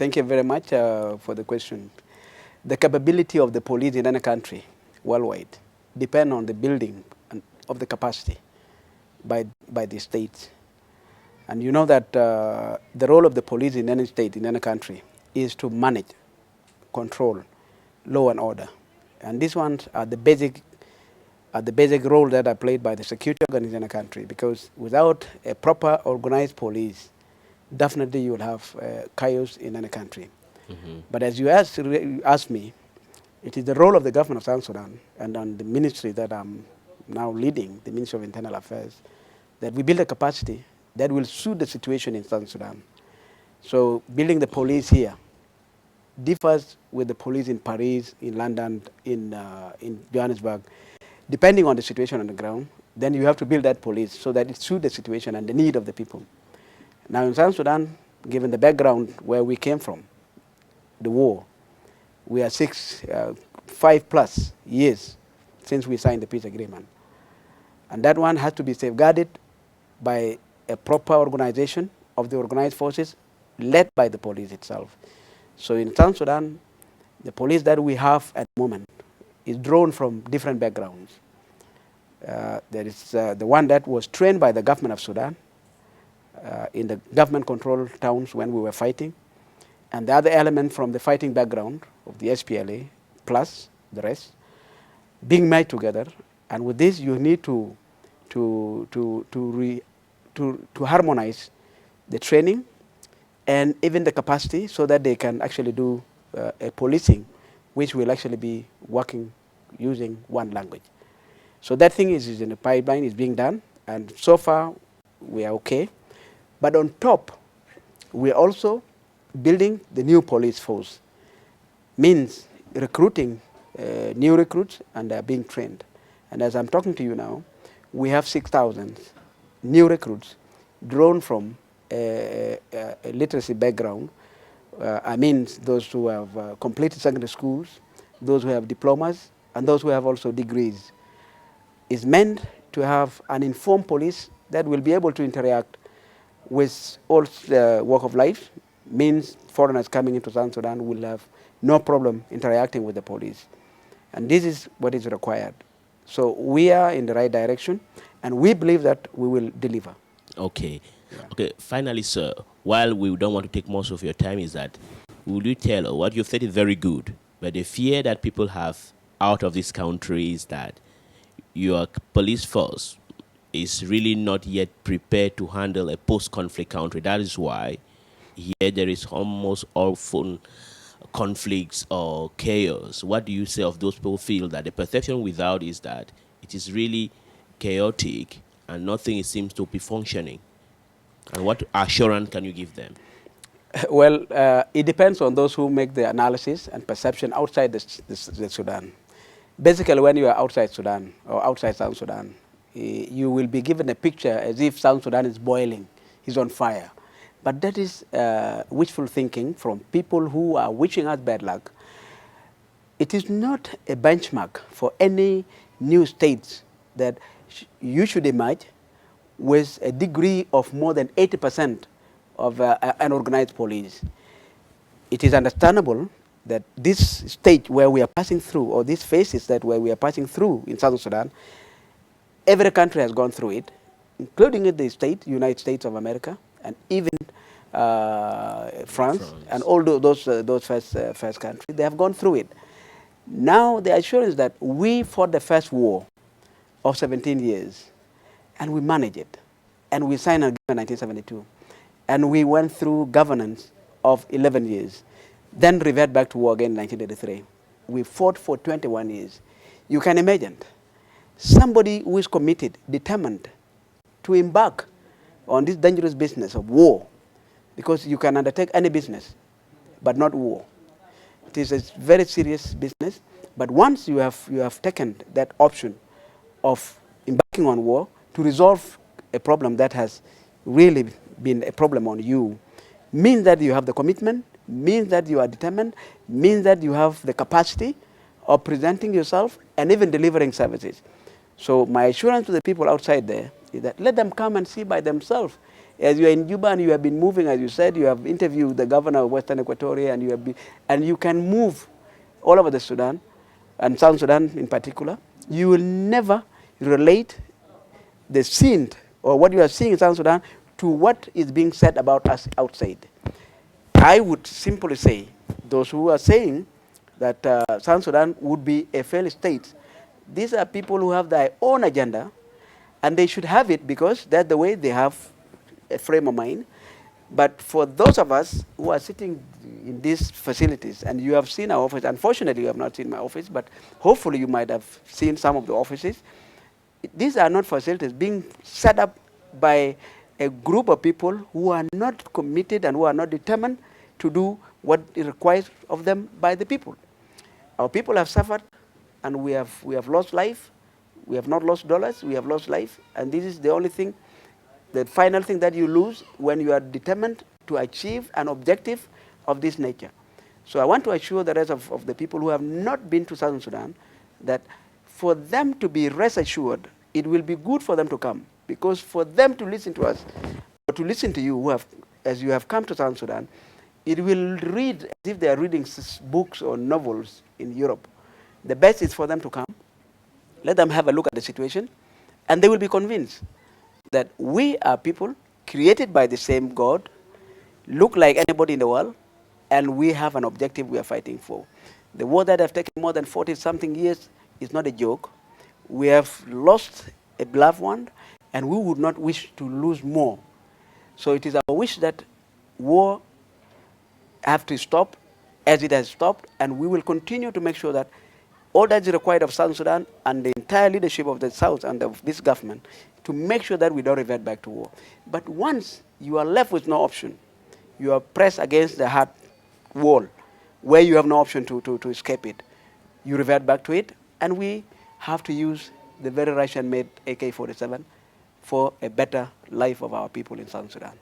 Thank you very much for the question. The capability of the police in any country worldwide depend on the building of the capacity by the states. And you know that the role of the police in any state, in any country, is to manage, control, law and order. And these ones are the basic role that are played by the security organs in a country, because without a proper organized police, definitely you will have chaos in any country. But as you asked me, it is the role of the government of South Sudan and on the ministry that I'm now leading, the Ministry of Internal Affairs, that we build a capacity that will suit the situation in South Sudan. So building the police here differs with the police in Paris, in London, in Johannesburg. Depending on the situation on the ground, then you have to build that police so that it suits the situation and the need of the people. Now in South Sudan, given the background where we came from, the war, we are 5+ years since we signed the peace agreement. And that one has to be safeguarded by a proper organization of the organized forces led by the police itself. So in South Sudan, the police that we have at the moment is drawn from different backgrounds. There is the one that was trained by the government of Sudan in the government-controlled towns when we were fighting, and the other element from the fighting background of the SPLA, plus the rest, being made together. And with this, you need to harmonize the training and even the capacity so that they can actually do a policing which will actually be working using one language. So that thing is in the pipeline, is being done, and so far we are okay. But on top, we are also building the new police force, means recruiting new recruits, and they are being trained. And as I'm talking to you now, we have 6,000 new recruits drawn from a literacy background. I mean those who have completed secondary schools, those who have diplomas, and those who have also degrees. Is meant to have an informed police that will be able to interact with all walk of life, means foreigners coming into South Sudan will have no problem interacting with the police. And this is what is required. So we are in the right direction, and we believe that we will deliver. Okay. Yeah. Okay. Finally, sir, while we don't want to take most of your time, is that will you tell what you've said is very good, but the fear that people have out of this country is that your police force is really not yet prepared to handle a post-conflict country. That is why here there is almost often conflicts or chaos. What do you say of those people who feel that the perception without is that it is really chaotic and nothing seems to be functioning? And what assurance can you give them? Well, it depends on those who make the analysis and perception outside the Sudan. Basically, when you are outside Sudan or outside South Sudan, you will be given a picture as if South Sudan is boiling, is on fire. But that is wishful thinking from people who are wishing us bad luck. It is not a benchmark for any new states that you should emerge with a degree of more than 80% of an organized police. It is understandable that this stage where we are passing through, or these phases that where we are passing through in South Sudan, every country has gone through it, including the United States of America, and even France, and all those first countries, they have gone through it. Now the assurance that we fought the first war of 17 years, and we managed it, and we signed an agreement in 1972, and we went through governance of 11 years. Then revert back to war again in 1983. We fought for 21 years. You can imagine somebody who is committed, determined to embark on this dangerous business of war, because you can undertake any business, but not war. It is a very serious business, but once you have taken that option of embarking on war to resolve a problem that has really been a problem on you, means that you have the commitment, means that you are determined, means that you have the capacity of presenting yourself and even delivering services. So my assurance to the people outside there is that let them come and see by themselves As you are in Juba and you have been moving, as you said, you have interviewed the governor of Western Equatoria, and and you can move all over the Sudan, and South Sudan in particular. You will never relate the scene or what you are seeing in South Sudan to what is being said about us outside. I would simply say, those who are saying that South Sudan would be a failed state, these are people who have their own agenda, and they should have it because that's the way they have a frame of mind. But for those of us who are sitting in these facilities, and you have seen our office, unfortunately you have not seen my office, but hopefully you might have seen some of the offices. These are not facilities being set up by a group of people who are not committed and who are not determined to do what is required of them by the people. Our people have suffered, and we have lost life. We have not lost dollars, we have lost life, and this is the only thing, the final thing that you lose when you are determined to achieve an objective of this nature. So I want to assure the rest of the people who have not been to Southern Sudan that for them to be rest assured, it will be good for them to come, because for them to listen to us, or to listen to you who have, as you have come to Southern Sudan, it will read as if they are reading books or novels in Europe. The best is for them to come, let them have a look at the situation, and they will be convinced that we are people created by the same God, look like anybody in the world, and we have an objective we are fighting for. The war that has taken more than 40-something years is not a joke. We have lost a beloved one, and we would not wish to lose more. So it is our wish that war have to stop as it has stopped, and we will continue to make sure that all that is required of South Sudan and the entire leadership of the South and of this government to make sure that we don't revert back to war. But once you are left with no option, you are pressed against the hard wall where you have no option to escape it, you revert back to it, and we have to use the very Russian-made AK-47 for a better life of our people in South Sudan.